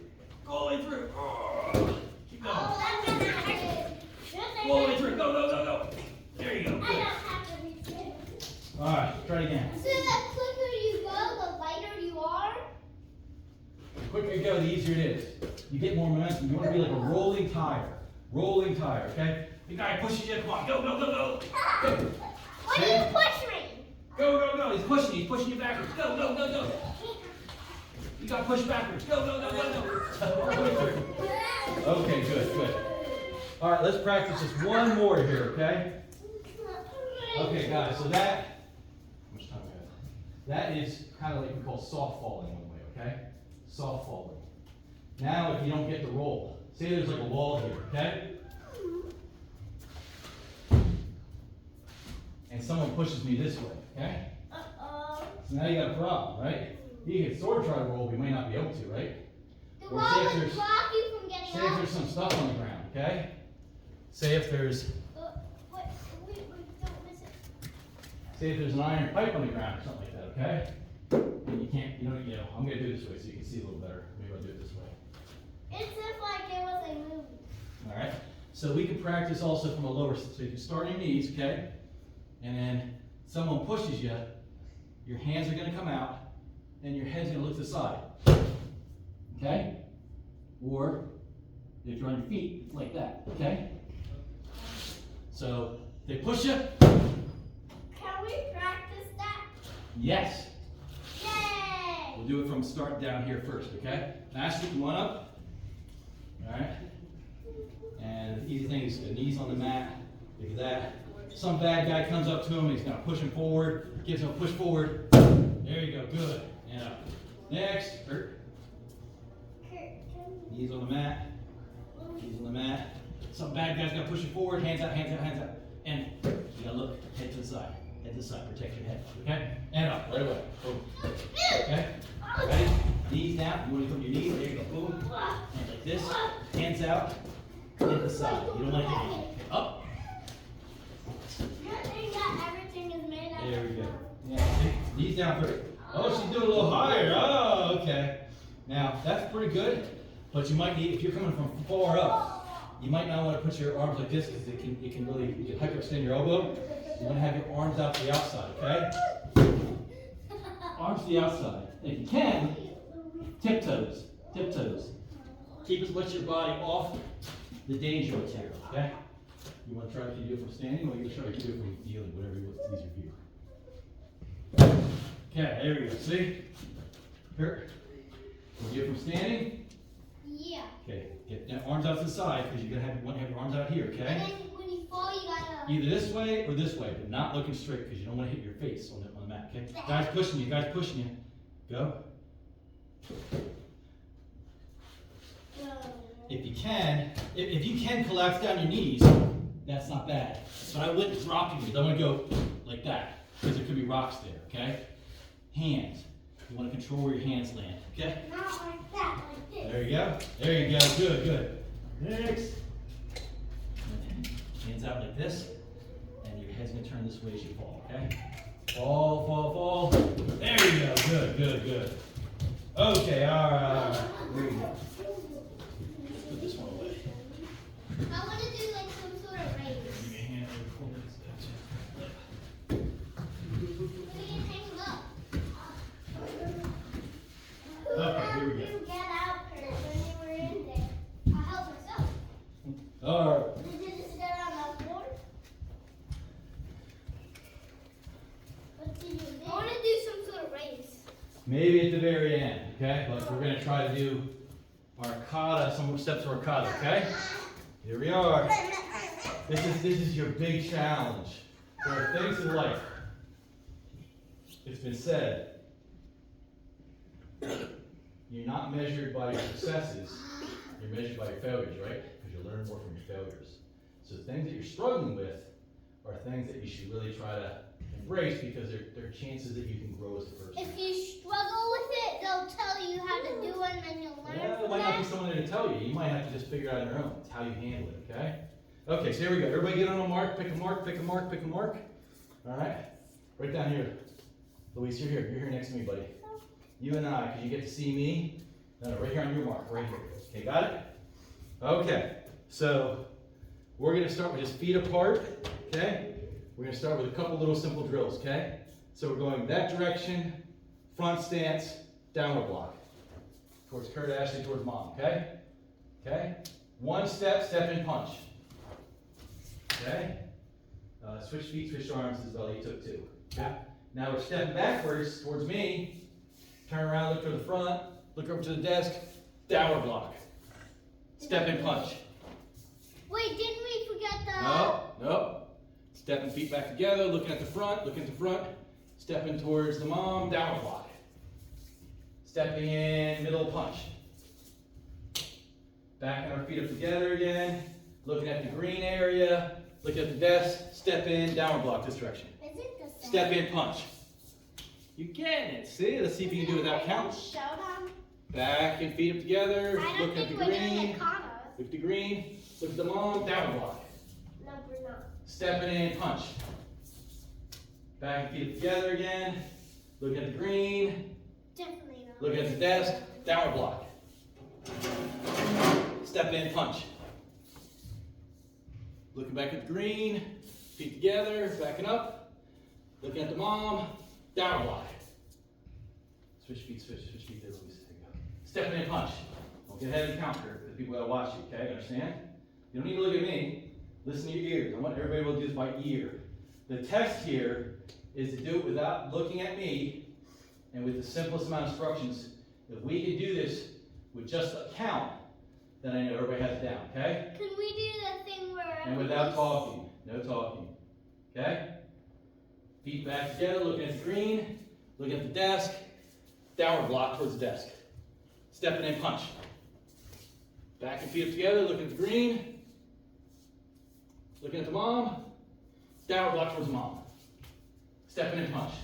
Oh, keep going. Oh, that's not hard. Go all the way through. Go. There you go. I don't Good. have to reach it. All right. Try it again. So the quicker you go, the lighter you are. The quicker you go, the easier it is. You get more momentum. You want to be like a rolling tire. Okay? The guy pushes you. Come on. Go. Why do you push me? Go. He's pushing you backwards. Go. You got to push backwards. Go. Okay, good. All right, let's practice just one more here, okay? Okay, guys, so that, how much time we have? That is kind of like we call soft falling one way, okay? Soft falling. Now, if you don't get the roll, say there's like a wall here, okay? someone pushes me this way, okay? Uh-oh. So now you got a problem, right? You can sort of try to roll, but you might not be able to, right? The Or wall say if would there's- block you from getting Say if up. there's some stuff on the ground, okay? Say if there's Wait, don't miss it. Say if there's an iron pipe on the ground or something like that, okay? And you can't, you know, I'm gonna do it this way so you can see a little better. Maybe I'll do it this way. It's just like it was a movie. All right? So we can practice also from a lower, so you can start on your knees, okay? And then someone pushes you, your hands are gonna come out, and your head's gonna look to the side. Okay? Or if you're on your feet, like that, okay? So they push you. Can we practice that? Yes. Yay! We'll do it from start down here first, okay? Master, come on up. All right. And the easy thing is the knees on the mat, like that. Some bad guy comes up to him, he's gonna push him forward, gives him a push forward. There you go, good. And up. Next, knees on the mat, knees on the mat. Some bad guy's gonna push you forward, hands out, hands out, hands out. And you gotta look, head to the side, protect your head, okay? And up, right away, boom. Okay? Ready? Knees down, you wanna come to your knees, there you go, boom. And like this, hands out, hit the side. You don't wanna hit it. Up. Good thing that everything is made out There we of go. stone. Yeah, knees down first. Oh, she's doing a little higher. Oh, okay. Now, that's pretty good, but you might need, if you're coming from far up, you might not want to put your arms like this because you can hyperextend your elbow. You want to have your arms out to the outside, okay? Arms to the outside. And if you can, tiptoes, tiptoes. Keep as much of your body off the danger material, okay? You want to try to do it from standing, or you try to do it from kneeling, whatever what's easier for you. Okay, there we go. See? Here. You do it from standing. Yeah. Okay, get your arms out to the side because you're gonna want to have your arms out here, And okay? then when you fall, you gotta. Either this way or this way, but not looking straight because you don't want to hit your face on the mat, okay? Guys pushing you, guys pushing you. Go. If you can, if you can collapse down your knees, that's not bad. But I wouldn't drop your knees. I want to go like that because there could be rocks there, okay? Hands. You want to control where your hands land, okay? Not like that, like this. There you go. There you go. Good, good. Next. Hands out like this. And your head's going to turn this way as you fall, okay? Fall, fall, fall. There you go. Good, good, good. Okay, all right, all right. There you go. Let's put this one away. I want to do like some sort of race. Give me a hand over forward. We can hang up. Okay, here we go. You get out, Kurt, when you were in there. I'll help myself. All right. Did you just get on the floor? What did you do? I want to do some sort of race. Maybe at the very end, okay? But we're going to try to do our kata, some steps of our kata, okay? Here we are. This is your big challenge. There are things in life. It's been said, you're not measured by your successes, you're measured by your failures, right? Because you learn more from your failures. So things that you're struggling with are things that you should really try to embrace because they're chances that you can grow as a person. If you struggle with it, they'll tell you how to do it and then you'll learn Yeah, there from might not that. be someone there to tell you. You might have to just figure it out on your own. It's how you handle it, okay? Okay, so here we go. Everybody get on a mark, pick a mark, pick a mark, pick a mark. All right? Right down here. Luis, you're here. You're here next to me, buddy. You and I, because you get to see me. No, right here on your mark, right here. Okay, got it? Okay, so we're going to start with just feet apart, okay? We're going to start with a couple little simple drills, okay? So we're going that direction, front stance, downward block. Towards Kurt, Ashley, towards mom, okay? Okay? One step, step and punch. Okay? Switch feet, switch arms is all you took two. Okay? Now we're stepping backwards towards me. Turn around, look to the front, look over to the desk, downward block. Step and punch. Wait, didn't we forget the... No, no. Stepping feet back together, looking at the front, stepping towards the mom, downward block. Stepping in, middle punch. Backing our feet up together again, looking at the green area, Look at the desk, step in, downward block this direction. Is it the same? Step in, punch. You get it, see? Let's see if you can do it without counting. Shodan? Back and feet up together, I don't look at think the we're doing green. the kata. Look at the green, look at the mom, downward block. No, we're not. Stepping in, punch. Back and feet up together again. Look at the green. Definitely not. Look at the desk, downward block. Step in, punch. Looking back at the green, feet together, backing up. Looking at the mom, downward block. Switch feet there, Luis. There you go. Stepping in, punch. Don't get ahead of the counter, because people gotta watch you, okay? Understand? You don't need to look at me. Listen to your ears. I want everybody to do this by ear. The test here is to do it without looking at me and with the simplest amount of instructions. If we can do this with just a count, then I know everybody has it down, okay? Can we do the thing where And without talking, no talking, okay? Feet back together, looking at the green, looking at the desk, downward block towards the desk. Stepping in, punch. Back and feet up together, looking at the green, looking at the mom, downward block towards the mom. Stepping in, punch.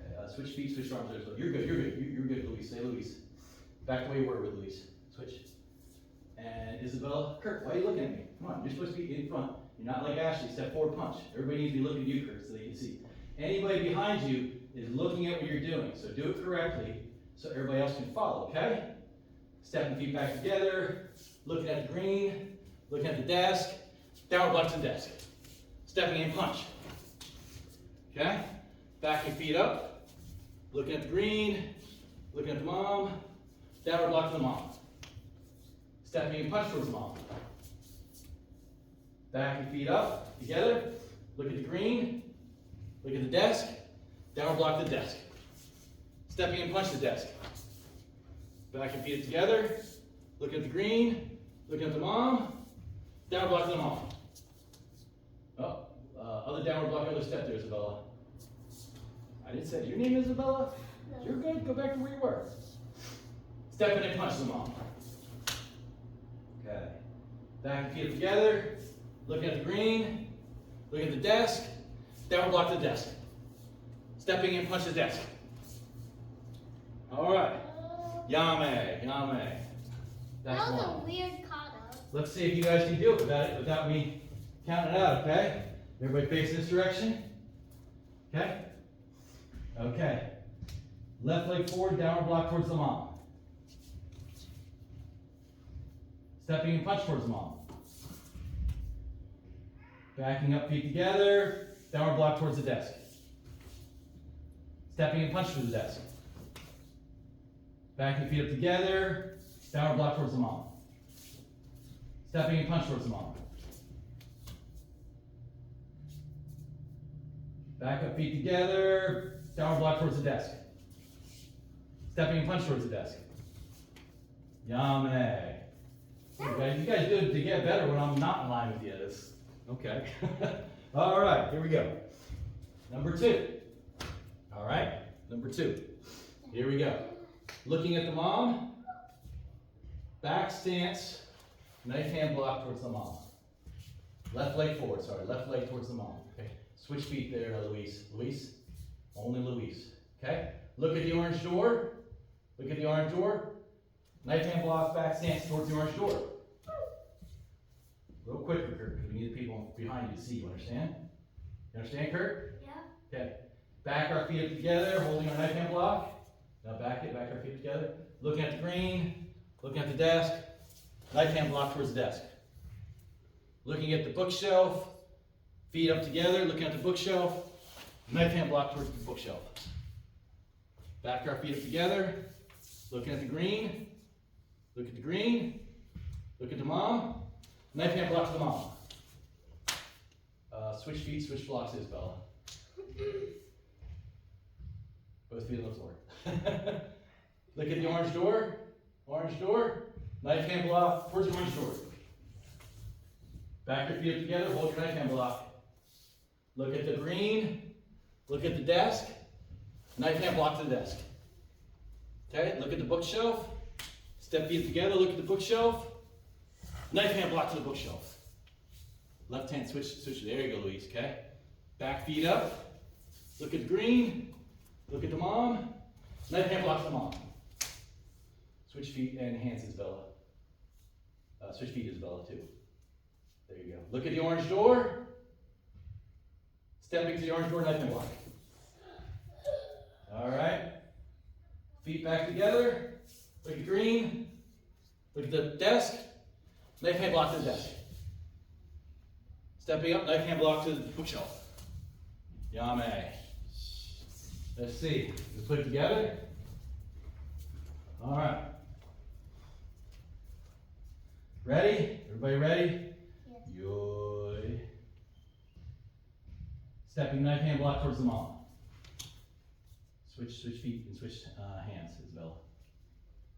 Okay, switch feet, switch arms. You're good, you're good, Luis. Stay, Luis. Back the way you were with Luis. Switch. And Isabella, Kurt, why are you looking at me? Come on, you're supposed to be in front. You're not like Ashley, step forward, punch. Everybody needs to be looking at you, Kurt, so they can see. Anybody behind you is looking at what you're doing, so do it correctly so everybody else can follow, okay? Stepping feet back together, looking at the green, looking at the desk, downward block to the desk. Stepping in, punch. Okay? Backing feet up, looking at the green, looking at the mom, downward block to the mom. Stepping in, punch towards the mom. Backing feet up, together, look at the green, look at the desk, downward block the desk. Stepping in, punch the desk. Backing feet up together, look at the green, look at the mom, downward block to the mom. Oh, other downward block, other step there, Isabella. I didn't say, your name is Isabella? No. You're good, go back to where you were. Stepping in, punch the mom. Okay. Back and feet up together, looking at the green, looking at the desk, downward block the desk. Stepping in, punch the desk. All right. Yame. That That's was one. a weird kata. Let's see if you guys can do it without me counting it out, okay? Everybody face this direction. Okay? Okay. Left leg forward, downward block towards the mom. Stepping and punch towards the mom. Backing up, feet together, downward block towards the desk. Stepping and punch to the desk. Backing feet up together, downward block towards the mom. Stepping and punch towards the mom. Back up, feet together, downward block towards the desk. Stepping and punch towards the desk. Yame. You guys do it to get better when I'm not in line with you. Okay. All right, here we go. Number 2. All right, number 2. Here we go. Looking at the mom, back stance, knife hand block towards the mom. Left leg forward, left leg towards the mom. Okay. Switch feet there, Luis. Luis, only Luis. Okay. Look at the orange door. Look at the orange door. Knife hand block, back stance towards the orange door. A little quicker, Kurt, because we need the people behind you to see. You understand? You understand, Kurt? Yeah. Okay. Back our feet up together, holding our knife hand block. Now back our feet together. Looking at the green, looking at the desk. Knife hand block towards the desk. Looking at the bookshelf. Feet up together, looking at the bookshelf. Knife hand block towards the bookshelf. Back our feet up together. Looking at the green. Look at the green. Look at the mom. Knife hand block to the mom. Switch feet, switch blocks, Isabella. Both feet on the floor. Look at the orange door. Orange door. Knife hand block towards the orange door. Back your feet up together. Hold your knife hand block. Look at the green. Look at the desk. Knife hand block to the desk. Okay, look at the bookshelf. Step feet together. Look at the bookshelf. Knife hand block to the bookshelf. Left hand switch. There you go, Luis, okay? Back feet up. Look at the green. Look at the mom. Left hand blocks the mom. Switch feet and hands, Isabella. Switch feet, Isabella, too. There you go. Look at the orange door. Stepping to the orange door, left hand block. All right. Feet back together. Look at green. Look at the desk. Left hand block to the desk. Stepping up, left hand block to the bookshelf. Yame. Let's see. Let's put it together. All right. Ready? Everybody ready? Yes. Yoy. Stepping knife hand block towards the mom. Switch feet and switch hands, Isabella.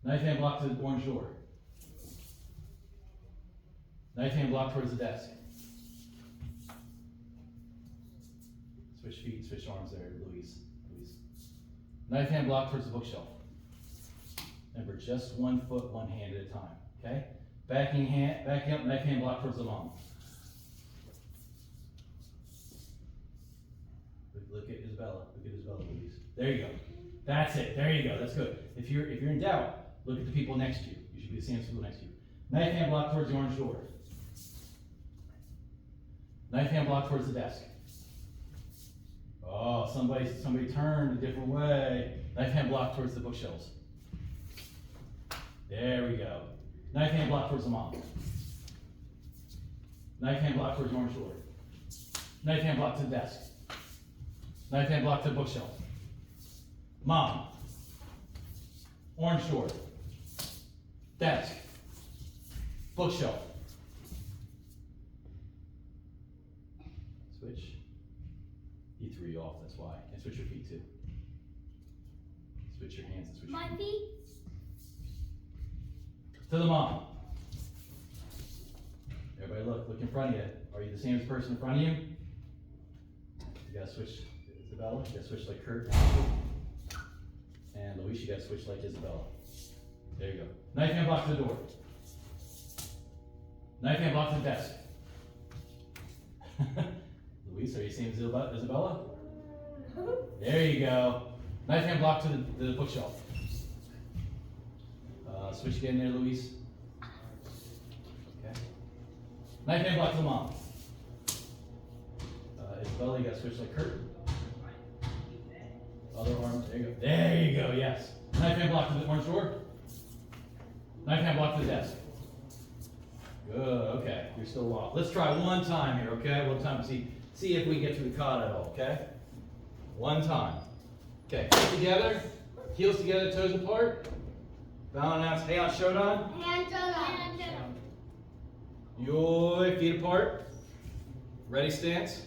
Knife hand block to the orange door. Knife hand block towards the desk. Switch feet, switch arms there, Louise. Knife hand block towards the bookshelf. Remember, just 1 foot, 1 hand at a time, okay? Backing up, knife hand block towards the mom. Look at Isabella, Louise. There you go. That's it, there you go, that's good. If you're in doubt, look at the people next to you. You should be the same as people next to you. Knife hand block towards the orange door. Knife hand block towards the desk. Oh, somebody turned a different way. Knife hand block towards the bookshelves. There we go. Knife hand block towards the mom. Knife hand block towards the orange door. Knife hand block to the desk. Knife hand block to the bookshelf. Mom. Orange door. Desk. Bookshelf. Switch. He threw you off, that's why. And switch your feet too. Switch your hands and switch your My feet. feet. To the mom. Everybody look in front of you. Are you the same person in front of you? You gotta switch Isabella. You gotta switch like Kurt. And Luis, you gotta switch like Isabella. There you go. Knife hand block to the door. Knife hand block to the desk. Luis, are you seeing Isabella? There you go. Knife hand block to the bookshelf. Switch again there, Luis. Okay. Knife hand block to the mom. Isabella, you gotta switch like Kurt. Other arm, there you go. There you go, yes. Knife hand block to the orange door. Knife hand block to the desk. Good, okay. You're still off. Let's try one time here, okay? One time to see if we get to the kata at all, okay? One time. Okay, feet together, heels together, toes apart. Balance, Heian Shodan. Heian Shodan. Yoi, feet apart. Ready stance.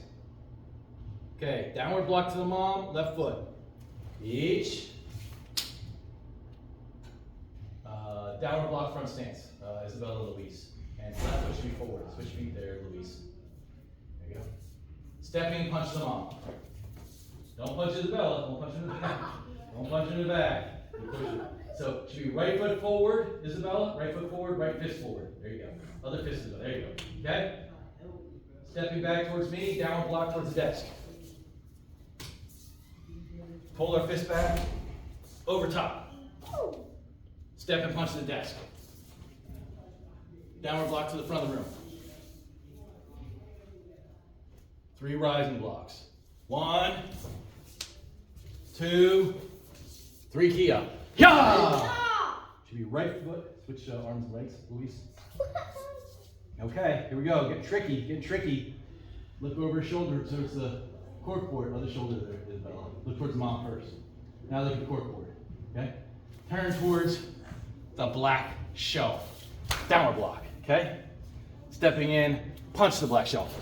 Okay, downward block to the mom, left foot. Each. Downward block front stance, Isabella, Luis. And left foot should be forward. Switch feet there, Luis. There you go. Stepping, punch the mom. Don't punch Isabella, don't punch her in the back. Don't punch her in the back. You push it. So it should be right foot forward, Isabella, right foot forward, right fist forward. There you go. Other fist, Isabella. There you go. Okay? Stepping back towards me, downward block towards the desk. Pull our fist back, over top. Step and punch to the desk. Downward block to the front of the room. 3 rising blocks. 1, 2, 3, key up. Yeah! Should be right foot. Switch arms and legs, Luis. Okay, here we go. Getting tricky. Look over his shoulder towards the cork board. Other shoulder there, Isabella. Look towards mom first. Now look at the cork board. Okay? Turn towards the black shelf. Downward block. Okay? Stepping in, punch the black shelf.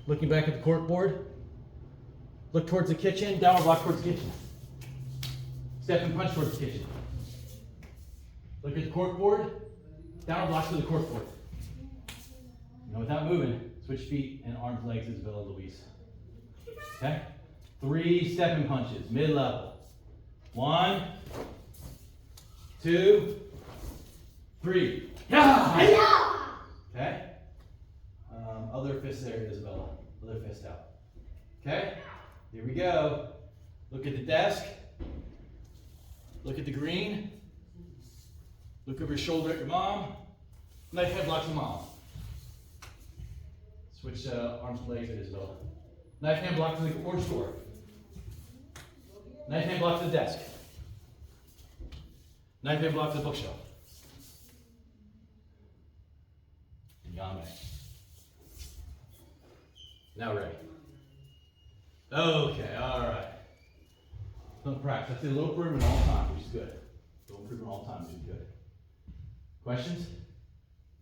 Looking back at the cork board. Look towards the kitchen. Downward block towards the kitchen. Step and punch towards the kitchen. Look at the cork board. Downward block to the cork board. You know, without moving, switch feet and arms, legs, Isabella, Luis. Okay? 3 stepping punches, mid-level. 1, 2, 3. Yeah! Okay? Other fist there, Isabella. Other fist out. Okay? Here we go. Look at the desk. Look at the green. Look over your shoulder at your mom. Knife hand block to mom. Switch arms and legs at Isabella. Knife hand block to the orange door. Knife hand block to the desk. Knife hand block to the bookshelf. Yame. Now ready. Okay, alright. Some practice. I say a little improvement all the time, which is good. A little improvement all the time, which is good. Questions?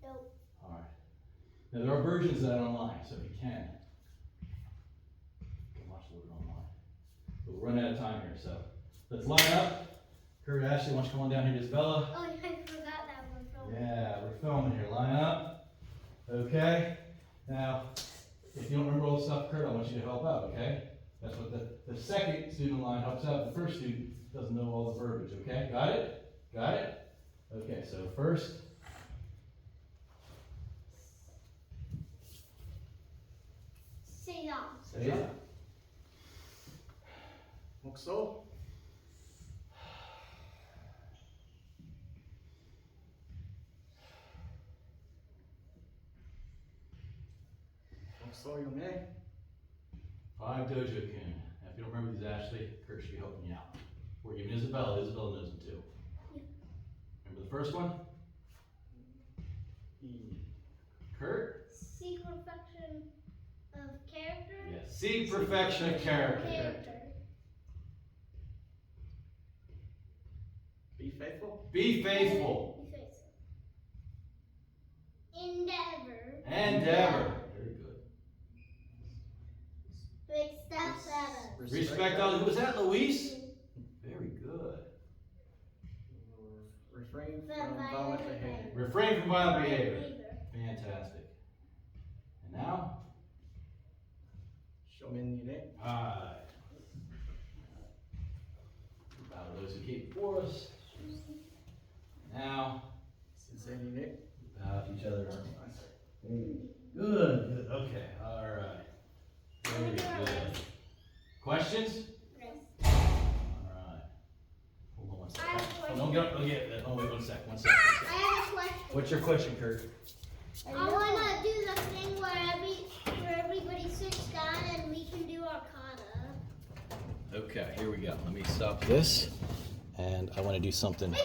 Nope. Alright. Now there are versions of that online, so if you can watch a little bit online. But we're running out of time here, so let's line up. Kurt, Ashley, why don't you come on down here to Isabella? Oh, I forgot that we're filming. Yeah, we're filming here. Line up. Okay. Now, if you don't remember all the stuff, Kurt, I want you to help out, okay? That's what the second student in line helps out. The first student doesn't know all the verbiage, okay? Got it? Got it? Okay, so first. Say on. Say it. 목소. 목소용해. 5 Dojo Kun. Now, if you don't remember these, Ashley, Kurt should be helping you out. We're giving Isabella. Isabella knows them too. Remember the first one? Kurt? Seek perfection of character. Yes. Seek perfection of character. Be faithful. Be faithful. Be faithful. Endeavor. Endeavor. Very good. Respect others. Respect others. Who was that, Luis? Very good. Refrain from violent behavior. Refrain from violent behavior. Fantastic. And now? 쇼맨일에. Hi. Bow to those who came before us. Now, 신세일에. bow to each other. Good, good. Okay, all right. Very good. Questions? Yes. All right. Hold on one second. I have a question. Don't get up. Don't get that. Oh, wait, one sec. One sec. I have a question. What's your question, Kurt? I wanna do the thing where everybody sits down and we can do our kata. Okay, here we go. Let me stop this. And I want to do something. Wait,